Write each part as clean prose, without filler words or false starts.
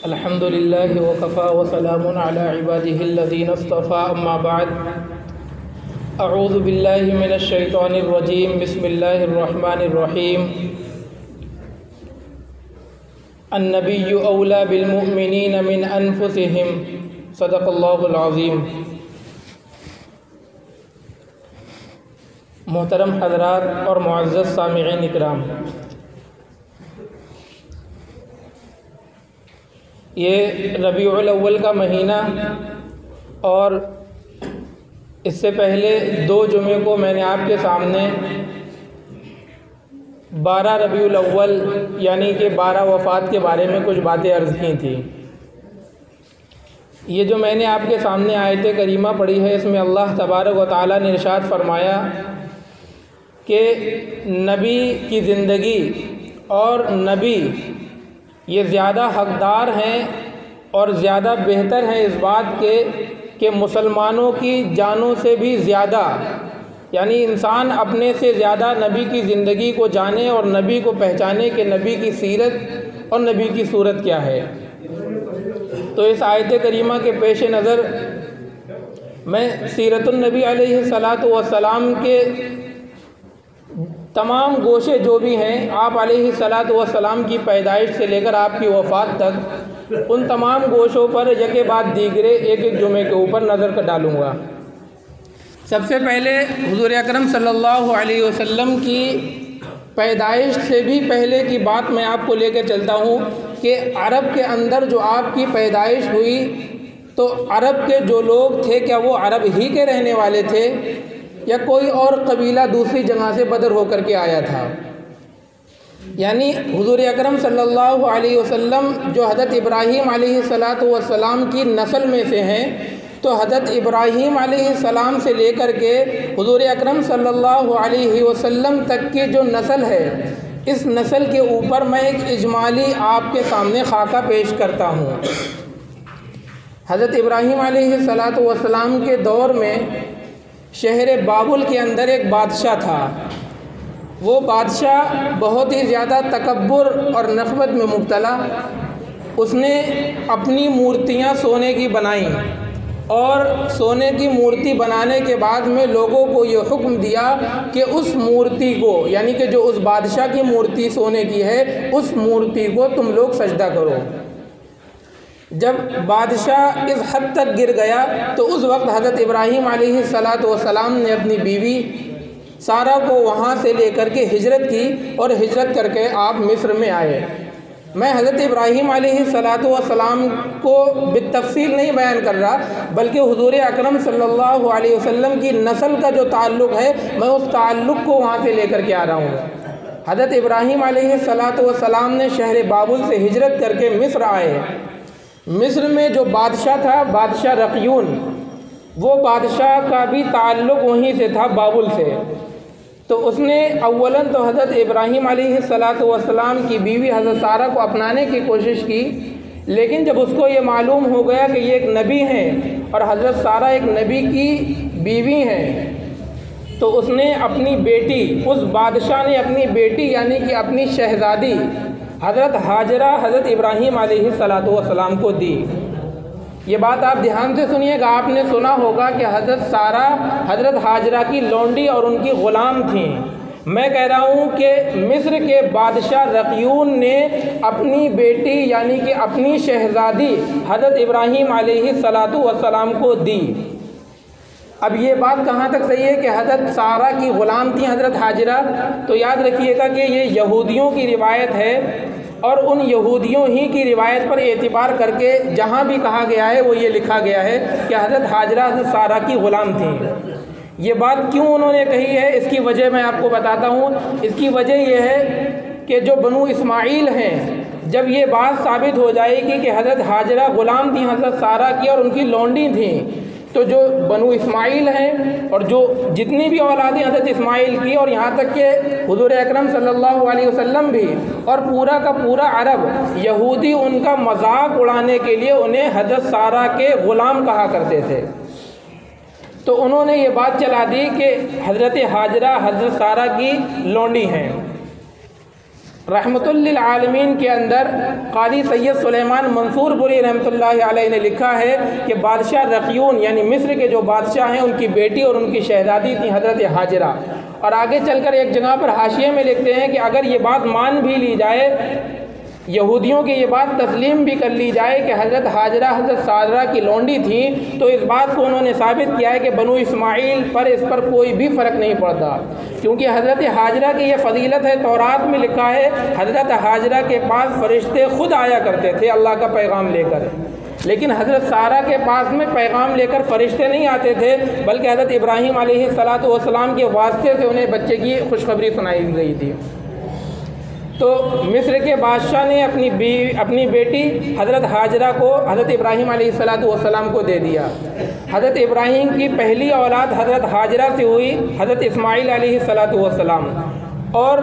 الحمد لله وكفى وسلام على عباده الذين اصطفى أما بعد أعوذ بالله من الشيطان الرجيم بسم الله الرحمن الرحيم النبي أولى بالمؤمنين من أنفسهم صدق الله العظيم۔ محترم حضرات اور معزز سامعین اکرام، یہ ربیع الاول کا مہینہ اور اس سے پہلے 2 جمعے کو میں نے آپ کے سامنے 12 ربیع الاول یعنی کہ 12 وفات کے بارے میں کچھ باتیں عرض کی تھیں۔ یہ جو میں نے آپ کے سامنے آیت کریمہ پڑھی ہے، اس میں اللہ تبارک و تعالیٰ نے ارشاد فرمایا کہ نبی کی زندگی اور نبی یہ زیادہ حقدار ہیں اور زیادہ بہتر ہیں اس بات کے کہ مسلمانوں کی جانوں سے بھی زیادہ، یعنی انسان اپنے سے زیادہ نبی کی زندگی کو جانے اور نبی کو پہچانے کہ نبی کی سیرت اور نبی کی صورت کیا ہے۔ تو اس آیت کریمہ کے پیش نظر میں سیرت النبی علیہ السلام کے تمام گوشے جو بھی ہیں، آپ علیہ السلام کی پیدائش سے لے کر آپ کی وفات تک، ان تمام گوشوں پر یکے بعد دیگرے ایک جمعے کے اوپر نظر ڈالوں گا۔ سب سے پہلے حضور اکرم صلی اللہ علیہ وسلم کی پیدائش سے بھی پہلے کی بات میں آپ کو لے کے چلتا ہوں کہ عرب کے اندر جو آپ کی پیدائش ہوئی تو عرب کے جو لوگ تھے، کیا وہ عرب ہی کے رہنے والے تھے یا کوئی اور قبیلہ دوسری جگہ سے بدر ہو کر کے آیا تھا؟ یعنی حضور اکرم صلی اللہ علیہ وسلم جو حضرت ابراہیم علیہ السلام کی نسل میں سے ہیں، تو حضرت ابراہیم علیہ السلام سے لے کر کے حضور اکرم صلی اللہ علیہ وسلم تک کی جو نسل ہے، اس نسل کے اوپر میں ایک اجمالی آپ کے سامنے خاکہ پیش کرتا ہوں۔ حضرت ابراہیم علیہ السلام کے دور میں شہر بابل کے اندر ایک بادشاہ تھا۔ وہ بادشاہ بہت ہی زیادہ تکبر اور نخوت میں مبتلا۔ اس نے اپنی مورتیاں سونے کی بنائیں اور سونے کی مورتی بنانے کے بعد میں لوگوں کو یہ حکم دیا کہ اس مورتی کو، یعنی کہ جو اس بادشاہ کی مورتی سونے کی ہے، اس مورتی کو تم لوگ سجدہ کرو۔ جب بادشاہ اس حد تک گر گیا تو اس وقت حضرت ابراہیم علیہ السلام نے اپنی بیوی سارہ کو وہاں سے لے کر کے ہجرت کی اور ہجرت کر کے آپ مصر میں آئے۔ میں حضرت ابراہیم علیہ السلام کو بالتفصیل نہیں بیان کر رہا، بلکہ حضور اکرم صلی اللہ علیہ وسلم کی نسل کا جو تعلق ہے، میں اس تعلق کو وہاں سے لے کر کے آ رہا ہوں۔ حضرت ابراہیم علیہ السلام نے شہر بابل سے ہجرت کر کے مصر آئے۔ مصر میں جو بادشاہ تھا، بادشاہ رقیون، وہ بادشاہ کا بھی تعلق وہیں سے تھا، بابل سے۔ تو اس نے اولاً تو حضرت ابراہیم علیہ السلام کی بیوی حضرت سارہ کو اپنانے کی کوشش کی، لیکن جب اس کو یہ معلوم ہو گیا کہ یہ ایک نبی ہیں اور حضرت سارہ ایک نبی کی بیوی ہیں، تو اس نے اپنی بیٹی، اس بادشاہ نے اپنی بیٹی یعنی کہ اپنی شہزادی حضرت ہاجرہ حضرت ابراہیم علیہ السلام کو دی۔ یہ بات آپ دھیان سے سنیے گا، آپ نے سنا ہوگا کہ حضرت سارہ حضرت ہاجرہ کی لونڈی اور ان کی غلام تھیں۔ میں کہہ رہا ہوں کہ مصر کے بادشاہ رقیون نے اپنی بیٹی یعنی کہ اپنی شہزادی حضرت ابراہیم علیہ السلام کو دی۔ اب یہ بات کہاں تک صحیح ہے کہ حضرت سارہ کی غلام تھی حضرت ہاجرہ؟ تو یاد رکھیے گا کہ یہ یہودیوں کی روایت ہے اور ان یہودیوں ہی کی روایت پر اعتبار کر کے جہاں بھی کہا گیا ہے وہ یہ لکھا گیا ہے کہ حضرت ہاجرہ حضرت سارہ کی غلام تھیں۔ یہ بات کیوں انہوں نے کہی ہے، اس کی وجہ میں آپ کو بتاتا ہوں۔ اس کی وجہ یہ ہے کہ جو بنو اسماعیل ہیں، جب یہ بات ثابت ہو جائے گی کہ حضرت ہاجرہ غلام تھیں حضرت سارہ کی اور ان کی لونڈی تھیں، تو جو بنو اسماعیل ہیں اور جو جتنی بھی اولادیں حضرت اسماعیل کی اور یہاں تک کہ حضور اکرم صلی اللہ علیہ وسلم بھی اور پورا کا پورا عرب، یہودی ان کا مذاق اڑانے کے لیے انہیں حضرت سارہ کے غلام کہا کرتے تھے۔ تو انہوں نے یہ بات چلا دی کہ حضرت ہاجرہ حضرت سارہ کی لونڈی ہیں۔ رحمۃ للعالمین کے اندر قاضی سید سلیمان منصور پوری رحمۃ اللہ علیہ نے لکھا ہے کہ بادشاہ رقیون یعنی مصر کے جو بادشاہ ہیں ان کی بیٹی اور ان کی شہزادی تھی حضرت حاجرہ، اور آگے چل کر ایک جگہ پر حاشیے میں لکھتے ہیں کہ اگر یہ بات مان بھی لی جائے، یہودیوں کی یہ بات تسلیم بھی کر لی جائے کہ حضرت حاجرہ حضرت سارہ کی لونڈی تھی، تو اس بات کو انہوں نے ثابت کیا ہے کہ بنو اسماعیل پر اس پر کوئی بھی فرق نہیں پڑتا، کیونکہ حضرت حاجرہ کی یہ فضیلت ہے۔ تورات میں لکھا ہے حضرت حاجرہ کے پاس فرشتے خود آیا کرتے تھے اللہ کا پیغام لے کر، لیکن حضرت سارہ کے پاس میں پیغام لے کر فرشتے نہیں آتے تھے، بلکہ حضرت ابراہیم علیہ السلام کے واسطے سے انہیں بچے کی خوشخبری سنائی گئی تھی۔ تو مصر کے بادشاہ نے اپنی بیٹی حضرت حاجرہ کو حضرت ابراہیم علیہ السلام کو دے دیا۔ حضرت ابراہیم کی پہلی اولاد حضرت حاجرہ سے ہوئی حضرت اسماعیل علیہ السلام، اور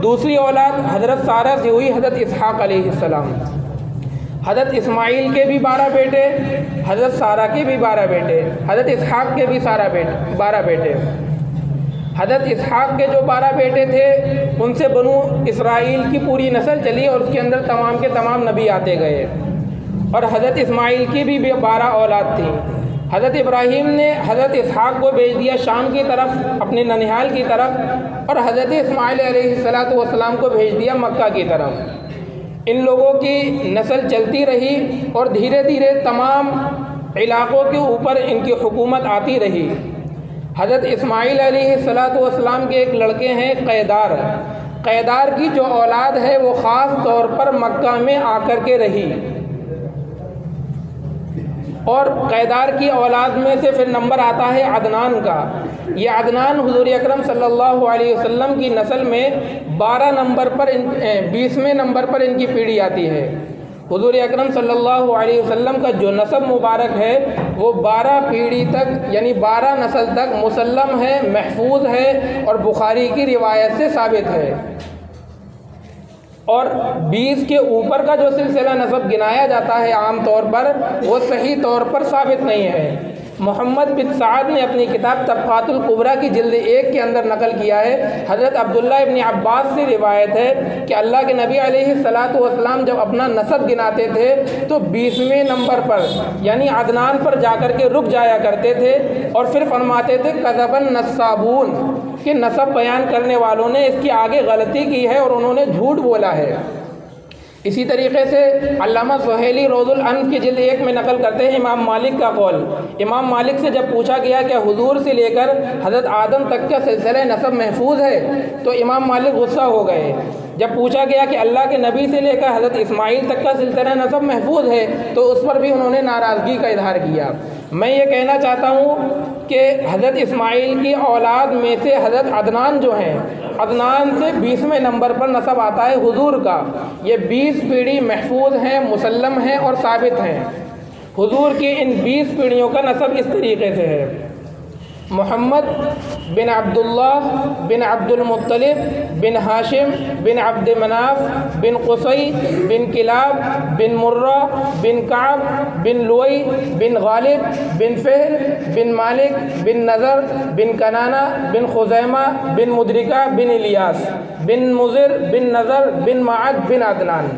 دوسری اولاد حضرت سارہ سے ہوئی حضرت اسحاق علیہ السلام۔ حضرت اسماعیل کے بھی 12 بیٹے، حضرت سارہ کے بھی 12 بیٹے، حضرت اسحاق کے بھی 12 بیٹے۔ حضرت اسحاق کے جو 12 بیٹے تھے ان سے بنو اسرائیل کی پوری نسل چلی اور اس کے اندر تمام کے تمام نبی آتے گئے، اور حضرت اسماعیل کی بھی 12 اولاد تھی۔ حضرت ابراہیم نے حضرت اسحاق کو بھیج دیا شام کی طرف، اپنے ننہال کی طرف، اور حضرت اسماعیل علیہ السلام کو بھیج دیا مکہ کی طرف۔ ان لوگوں کی نسل چلتی رہی اور دھیرے دھیرے تمام علاقوں کے اوپر ان کی حکومت آتی رہی۔ حضرت اسماعیل علیہ السلام کے ایک لڑکے ہیں قیدار کی جو اولاد ہے وہ خاص طور پر مکہ میں آ کر کے رہی، اور قیدار کی اولاد میں سے پھر نمبر آتا ہے عدنان کا۔ یہ عدنان حضور اکرم صلی اللہ علیہ وسلم کی نسل میں 20ویں نمبر پر ان کی پیڑھی آتی ہے۔ حضور اکرم صلی اللہ علیہ وسلم کا جو نسب مبارک ہے وہ 12 پیڑھی تک یعنی 12 نسل تک مسلم ہے، محفوظ ہے، اور بخاری کی روایت سے ثابت ہے۔ اور 20 کے اوپر کا جو سلسلہ نسب گنایا جاتا ہے عام طور پر وہ صحیح طور پر ثابت نہیں ہے۔ محمد بن سعد نے اپنی کتاب طبقات الکبریٰ کی جلد 1 کے اندر نقل کیا ہے، حضرت عبداللہ ابن عباس سے روایت ہے کہ اللہ کے نبی علیہ السلام جب اپنا نسب گناتے تھے تو 20ویں نمبر پر یعنی عدنان پر جا کر کے رک جایا کرتے تھے، اور پھر فرماتے تھے کذب النصابون کہ نسب بیان کرنے والوں نے اس کی آگے غلطی کی ہے اور انہوں نے جھوٹ بولا ہے۔ اسی طریقے سے علامہ سہیلی روض الانف کی جلد 1 میں نقل کرتے ہیں امام مالک کا قول۔ امام مالک سے جب پوچھا گیا کہ حضور سے لے کر حضرت آدم تک کا سلسلہ نسب محفوظ ہے تو امام مالک غصہ ہو گئے۔ جب پوچھا گیا کہ اللہ کے نبی سے لے کر حضرت اسماعیل تک کا سلسلہ نسب محفوظ ہے تو اس پر بھی انہوں نے ناراضگی کا اظہار کیا۔ میں یہ کہنا چاہتا ہوں کہ حضرت اسماعیل کی اولاد میں سے حضرت عدنان جو ہیں، عدنان سے 20ویں نمبر پر نسب آتا ہے حضور کا۔ یہ 20 پیڑھی محفوظ ہیں، مسلم ہیں اور ثابت ہیں۔ حضور کی ان 20 پیڑھیوں کا نسب اس طریقے سے ہے: محمد بن عبداللہ بن عبد المطلب بن ہاشم بن عبد مناف بن قصی بن کلاب بن مرہ بن کعب بن لوئی بن غالب بن فہر بن مالک بن نذر بن کنانہ بن خزیمہ بن مدرکہ بن الیاس بن مضر بن نذر بن معد بن عدنان۔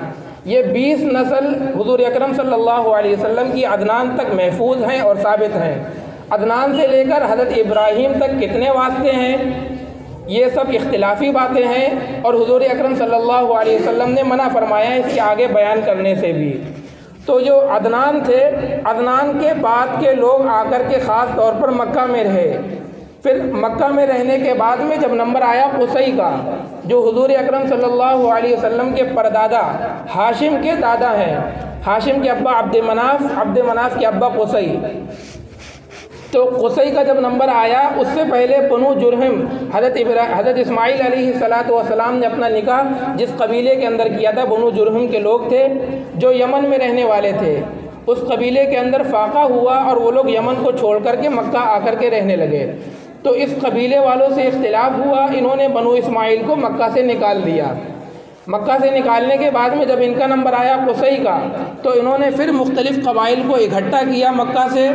یہ 20 نسل حضور اکرم صلی اللہ علیہ وسلم کی عدنان تک محفوظ ہیں اور ثابت ہیں۔ عدنان سے لے کر حضرت ابراہیم تک کتنے واسطے ہیں یہ سب اختلافی باتیں ہیں، اور حضور اکرم صلی اللہ علیہ وسلم نے منع فرمایا ہے اس کے آگے بیان کرنے سے بھی۔ تو جو عدنان تھے، عدنان کے بعد کے لوگ آ کر کے خاص طور پر مکہ میں رہے۔ پھر مکہ میں رہنے کے بعد میں جب نمبر آیا قصی کا، جو حضور اکرم صلی اللہ علیہ وسلم کے پردادا ہاشم کے دادا ہیں، ہاشم کے ابا عبد مناف کے ابا قصی، تو قصی کا جب نمبر آیا اس سے پہلے بنو جرہم حضرت اسماعیل علیہ السلام نے اپنا نکاح جس قبیلے کے اندر کیا تھا، بنو جرہم کے لوگ تھے جو یمن میں رہنے والے تھے۔ اس قبیلے کے اندر فاقہ ہوا اور وہ لوگ یمن کو چھوڑ کر کے مکہ آ کر کے رہنے لگے، تو اس قبیلے والوں سے اختلاف ہوا، انہوں نے بنو اسماعیل کو مکہ سے نکال دیا۔ مکہ سے نکالنے کے بعد میں جب ان کا نمبر آیا قصی کا، تو انہوں نے پھر مختلف قبائل کو اکٹھا کیا مکہ سے،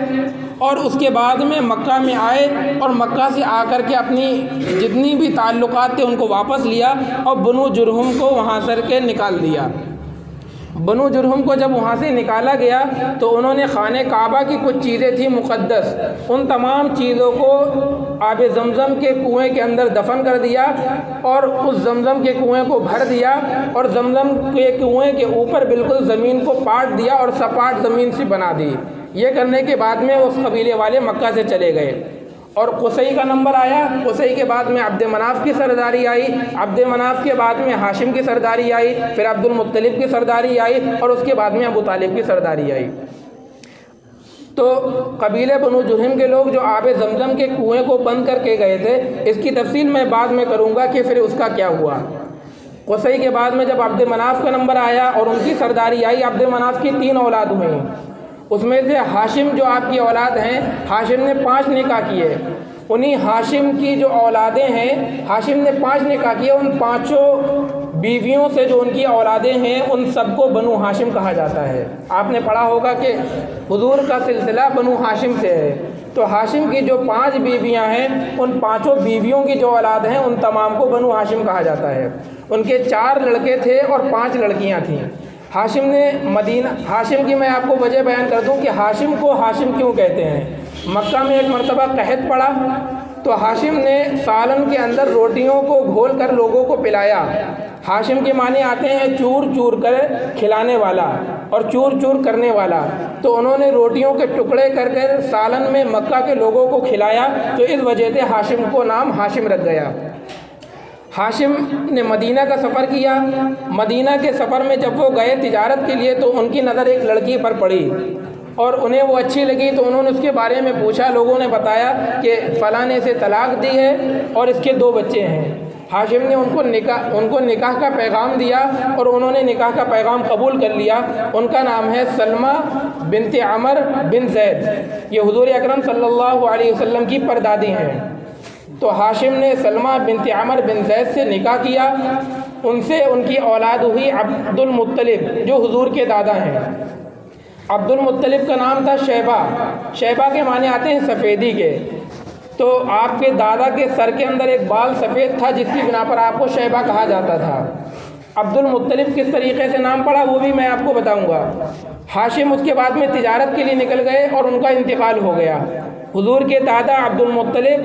اور اس کے بعد میں مکہ میں آئے اور مکہ سے آ کر کے اپنی جتنی بھی تعلقات تھے ان کو واپس لیا اور بنو جرہم کو وہاں سے کے نکال دیا۔ بنو جرہم کو جب وہاں سے نکالا گیا تو انہوں نے خانہ کعبہ کی کچھ چیزیں تھیں مقدس، ان تمام چیزوں کو آب زمزم کے کنویں کے اندر دفن کر دیا اور اس زمزم کے کنویں کو بھر دیا اور زمزم کے کنویں کے اوپر بالکل زمین کو پاٹ دیا اور سپاٹ زمین سے بنا دی۔ یہ کرنے کے بعد میں اس قبیلے والے مکہ سے چلے گئے اور قصی کا نمبر آیا۔ قصی کے بعد میں عبد مناف کی سرداری آئی، عبد مناف کے بعد میں ہاشم کی سرداری آئی، پھر عبد المطلب کی سرداری آئی اور اس کے بعد میں ابو طالب کی سرداری آئی۔ تو قبیلے بنو جرہم کے لوگ جو آب زمزم کے کنویں کو بند کر کے گئے تھے، اس کی تفصیل میں بعد میں کروں گا کہ پھر اس کا کیا ہوا۔ قصی کے بعد میں جب عبد مناف کا نمبر آیا اور ان کی سرداری آئی، عبد مناف کی 3 اولاد ہوئیں، اس میں سے ہاشم جو آپ کی اولاد ہیں، ہاشم نے 5 نکاح کیے۔ انہی ہاشم کی جو اولادیں ہیں، ہاشم نے 5 نکاح کیے، ان 5 بیویوں سے جو ان کی اولادیں ہیں ان سب کو بنو ہاشم کہا جاتا ہے۔ آپ نے پڑھا ہوگا کہ حضور کا سلسلہ بنو ہاشم سے ہے، تو ہاشم کی جو 5 بیویاں ہیں ان 5 بیویوں کی جو اولاد ہیں ان تمام کو بنو ہاشم کہا جاتا ہے۔ ان کے 4 لڑکے تھے اور 5 لڑکیاں تھیں۔ ہاشم کی میں آپ کو وجہ بیان کر دوں کہ ہاشم کو ہاشم کیوں کہتے ہیں۔ مکہ میں ایک مرتبہ قحط پڑا تو ہاشم نے سالن کے اندر روٹیوں کو گھول کر لوگوں کو پلایا۔ ہاشم کے معنی آتے ہیں چور چور کر کھلانے والا اور چور چور کرنے والا، تو انہوں نے روٹیوں کے ٹکڑے کر کر سالن میں مکہ کے لوگوں کو کھلایا، تو اس وجہ سے ہاشم کو نام ہاشم رکھ گیا۔ ہاشم نے مدینہ کا سفر کیا۔ مدینہ کے سفر میں جب وہ گئے تجارت کے لیے تو ان کی نظر ایک لڑکی پر پڑی اور انہیں وہ اچھی لگی، تو انہوں نے اس کے بارے میں پوچھا۔ لوگوں نے بتایا کہ فلاں نے اسے طلاق دی ہے اور اس کے 2 بچے ہیں۔ ہاشم نے ان کو نکاح کا پیغام دیا اور انہوں نے نکاح کا پیغام قبول کر لیا۔ ان کا نام ہے سلمہ بنت عمر بن زید، یہ حضور اکرم صلی اللہ علیہ وسلم کی پردادی ہیں۔ تو ہاشم نے سلمہ بنت عمر بن زید سے نکاح کیا، ان سے ان کی اولاد ہوئی عبد المطلب جو حضور کے دادا ہیں۔ عبد المطلب کا نام تھا شیبہ، شیبہ کے معنی آتے ہیں سفیدی کے، تو آپ کے دادا کے سر کے اندر ایک بال سفید تھا جس کی بنا پر آپ کو شیبہ کہا جاتا تھا۔ عبد المطلب کس طریقے سے نام پڑا وہ بھی میں آپ کو بتاؤں گا۔ ہاشم اس کے بعد میں تجارت کے لیے نکل گئے اور ان کا انتقال ہو گیا۔ حضور کے دادا عبد المطلب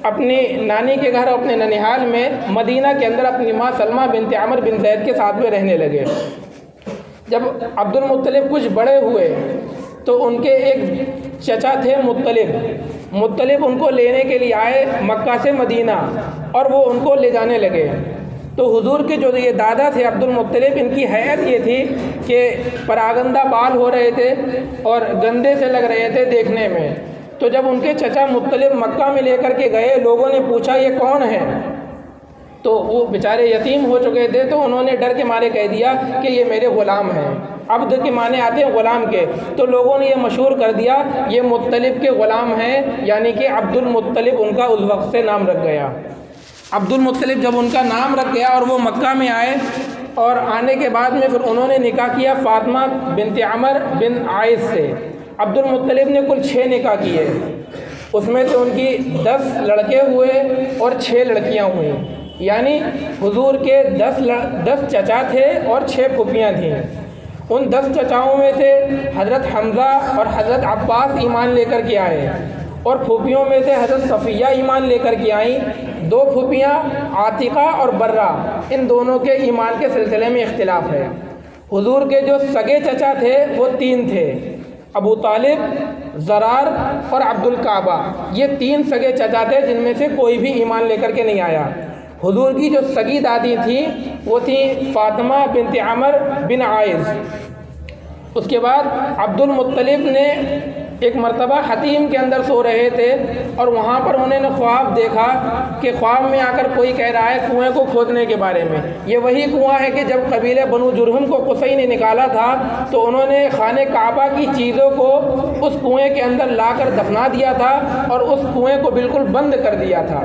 اپنی نانی کے گھر اپنے ننیحال میں مدینہ کے اندر اپنی ماں سلمہ بنت عمر بن زید کے ساتھ میں رہنے لگے۔ جب عبد المطلب کچھ بڑے ہوئے تو ان کے ایک چچا تھے مطلب ان کو لینے کے لیے آئے مکہ سے مدینہ اور وہ ان کو لے جانے لگے۔ تو حضور کے جو یہ دادا تھے عبد المطلب، ان کی حیت یہ تھی کہ پراگندہ بال ہو رہے تھے اور گندے سے لگ رہے تھے دیکھنے میں۔ تو جب ان کے چچا مطلب مکہ میں لے کر کے گئے، لوگوں نے پوچھا یہ کون ہے، تو وہ بیچارے یتیم ہو چکے تھے، تو انہوں نے ڈر کے مارے کہہ دیا کہ یہ میرے غلام ہیں۔ عبد کے معنی آتے ہیں غلام کے، تو لوگوں نے یہ مشہور کر دیا یہ مطلب کے غلام ہیں، یعنی کہ عبد المطلب ان کا اس وقت سے نام رکھ گیا۔ عبد المطلب جب ان کا نام رکھ گیا اور وہ مکہ میں آئے، اور آنے کے بعد میں پھر انہوں نے نکاح کیا فاطمہ بنت عمر بن عائص سے۔ عبد المطلب نے کل 6 نکاح کیے، اس میں سے ان کی 10 لڑکے ہوئے اور 6 لڑکیاں ہوئیں، یعنی حضور کے 10 چچا تھے اور 6 پھوپھیاں تھیں۔ ان 10 چچاؤں میں سے حضرت حمزہ اور حضرت عباس ایمان لے کر کے آئے، اور پھوپھیوں میں سے حضرت صفیہ ایمان لے کر کے آئیں۔ 2 پھوپھیاں عاتقہ اور برہ، ان دونوں کے ایمان کے سلسلے میں اختلاف ہے۔ حضور کے جو سگے چچا تھے وہ 3 تھے، ابو طالب، زرار اور عبد الکعبہ، یہ 3 سگے چچا تھے جن میں سے کوئی بھی ایمان لے کر کے نہیں آیا۔ حضور کی جو سگی دادی تھی وہ تھی فاطمہ بنت عمر بن عائص۔ اس کے بعد عبد المطلب نے ایک مرتبہ حتیم کے اندر سو رہے تھے اور وہاں پر انہوں نے خواب دیکھا کہ خواب میں آ کر کوئی کہہ رہا ہے کنویں کو کھودنے کے بارے میں۔ یہ وہی کنواں ہے کہ جب قبیلے بنو جرہم کو قصی نے نکالا تھا تو انہوں نے خانہ کعبہ کی چیزوں کو اس کنویں کے اندر لا کر دفنا دیا تھا اور اس کنویں کو بالکل بند کر دیا تھا۔